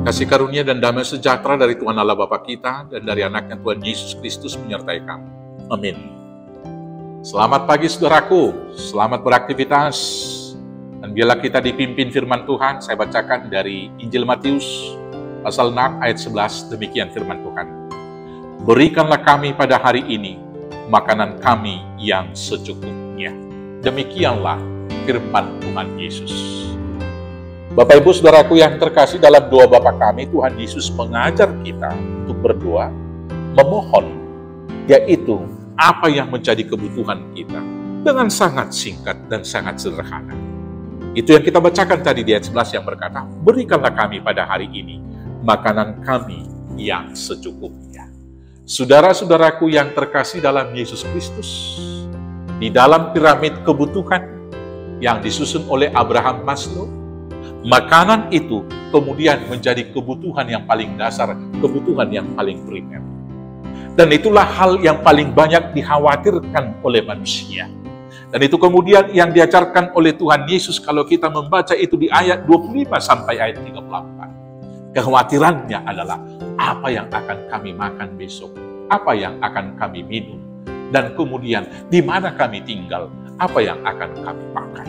Kasih karunia dan damai sejahtera dari Tuhan Allah Bapa kita dan dari anaknya Tuhan Yesus Kristus menyertai kamu. Amin. Selamat pagi saudaraku, selamat beraktivitas. Dan biarlah kita dipimpin firman Tuhan. Saya bacakan dari Injil Matius pasal 6 ayat 11, demikian firman Tuhan. Berikanlah kami pada hari ini makanan kami yang secukupnya. Demikianlah firman Tuhan Yesus. Bapak Ibu Saudaraku yang terkasih, dalam doa Bapa kami, Tuhan Yesus mengajar kita untuk berdoa, memohon, yaitu apa yang menjadi kebutuhan kita, dengan sangat singkat dan sangat sederhana. Itu yang kita bacakan tadi di ayat 11 yang berkata, berikanlah kami pada hari ini makanan kami yang secukupnya. Saudara-saudaraku yang terkasih dalam Yesus Kristus, di dalam piramid kebutuhan yang disusun oleh Abraham Maslow, makanan itu kemudian menjadi kebutuhan yang paling dasar, kebutuhan yang paling primer. Dan itulah hal yang paling banyak dikhawatirkan oleh manusia. Dan itu kemudian yang diajarkan oleh Tuhan Yesus kalau kita membaca itu di ayat 25 sampai ayat 34. Kekhawatirannya adalah apa yang akan kami makan besok, apa yang akan kami minum, dan kemudian di mana kami tinggal, apa yang akan kami pakai.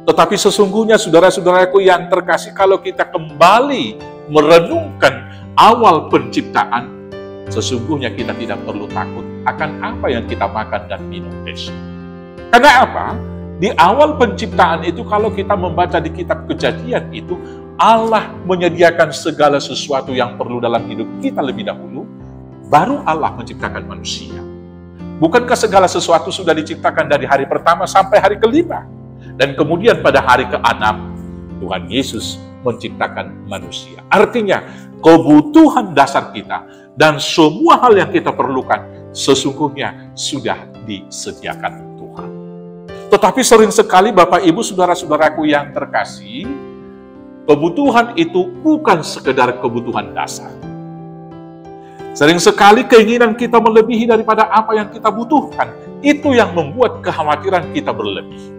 Tetapi sesungguhnya saudara-saudaraku yang terkasih, kalau kita kembali merenungkan awal penciptaan, sesungguhnya kita tidak perlu takut akan apa yang kita makan dan minum besok. Karena apa? Di awal penciptaan itu, kalau kita membaca di kitab Kejadian itu, Allah menyediakan segala sesuatu yang perlu dalam hidup kita lebih dahulu, baru Allah menciptakan manusia. Bukankah segala sesuatu sudah diciptakan dari hari pertama sampai hari kelima? Dan kemudian pada hari ke-6, Tuhan Yesus menciptakan manusia. Artinya, kebutuhan dasar kita dan semua hal yang kita perlukan sesungguhnya sudah disediakan Tuhan. Tetapi sering sekali Bapak Ibu saudara-saudaraku yang terkasih, kebutuhan itu bukan sekedar kebutuhan dasar. Sering sekali keinginan kita melebihi daripada apa yang kita butuhkan. Itu yang membuat kekhawatiran kita berlebih.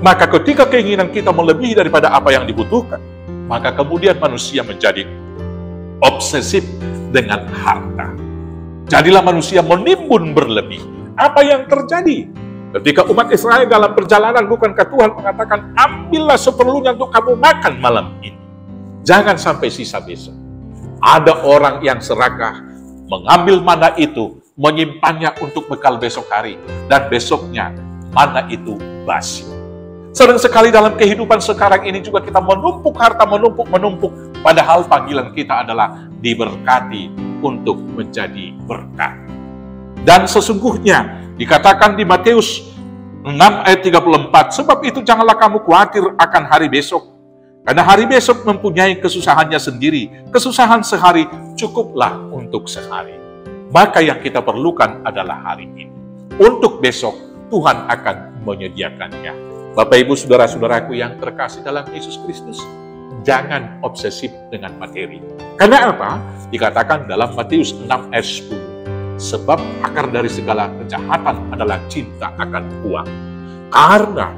Maka ketika keinginan kita melebihi daripada apa yang dibutuhkan, maka kemudian manusia menjadi obsesif dengan harta. Jadilah manusia menimbun berlebih. Apa yang terjadi? Ketika umat Israel dalam perjalanan, bukankah Tuhan mengatakan, ambillah seperlunya untuk kamu makan malam ini. Jangan sampai sisa besok. Ada orang yang serakah, mengambil mana itu, menyimpannya untuk bekal besok hari, dan besoknya mana itu basi. Sering sekali dalam kehidupan sekarang ini juga kita menumpuk harta, menumpuk, padahal panggilan kita adalah diberkati untuk menjadi berkat. Dan sesungguhnya dikatakan di Matius 6 ayat 34, sebab itu janganlah kamu khawatir akan hari besok, karena hari besok mempunyai kesusahannya sendiri. Kesusahan sehari cukuplah untuk sehari. Maka yang kita perlukan adalah hari ini. Untuk besok Tuhan akan menyediakannya. Bapak Ibu saudara-saudaraku yang terkasih dalam Yesus Kristus, jangan obsesif dengan materi. Karena apa? Dikatakan dalam Matius 6 ayat 10, sebab akar dari segala kejahatan adalah cinta akan uang. Karena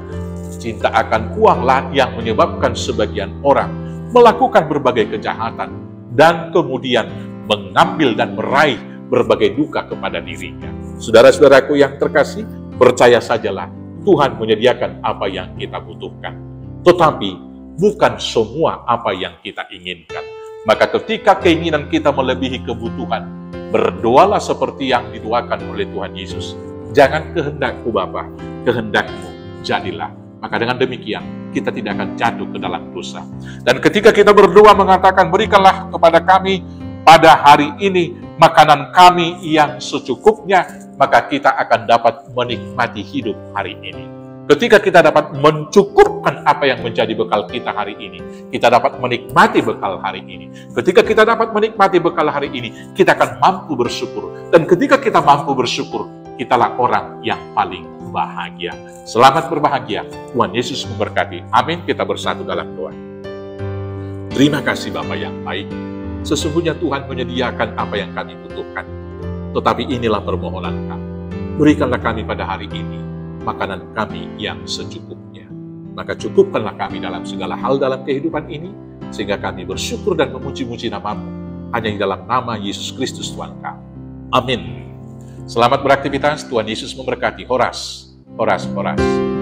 cinta akan uanglah yang menyebabkan sebagian orang melakukan berbagai kejahatan dan kemudian mengambil dan meraih berbagai duka kepada dirinya. Saudara-saudaraku yang terkasih, percaya sajalah Tuhan menyediakan apa yang kita butuhkan. Tetapi bukan semua apa yang kita inginkan. Maka ketika keinginan kita melebihi kebutuhan, berdoalah seperti yang didoakan oleh Tuhan Yesus. Jangan kehendakku Bapa, kehendakmu jadilah. Maka dengan demikian, kita tidak akan jatuh ke dalam dosa. Dan ketika kita berdoa mengatakan, berikanlah kepada kami pada hari ini makanan kami yang secukupnya, maka kita akan dapat menikmati hidup hari ini. Ketika kita dapat mencukupkan apa yang menjadi bekal kita hari ini, kita dapat menikmati bekal hari ini. Ketika kita dapat menikmati bekal hari ini, kita akan mampu bersyukur. Dan ketika kita mampu bersyukur, kitalah orang yang paling bahagia. Selamat berbahagia. Tuhan Yesus memberkati. Amin. Kita bersatu dalam doa. Terima kasih Bapa yang baik. Sesungguhnya Tuhan menyediakan apa yang kami butuhkan. Tetapi inilah permohonan kami. Berikanlah kami pada hari ini makanan kami yang secukupnya. Maka cukupkanlah kami dalam segala hal dalam kehidupan ini, sehingga kami bersyukur dan memuji-muji nama-Mu hanya di dalam nama Yesus Kristus Tuhan kami. Amin. Selamat beraktivitas, Tuhan Yesus memberkati. Horas, horas, horas.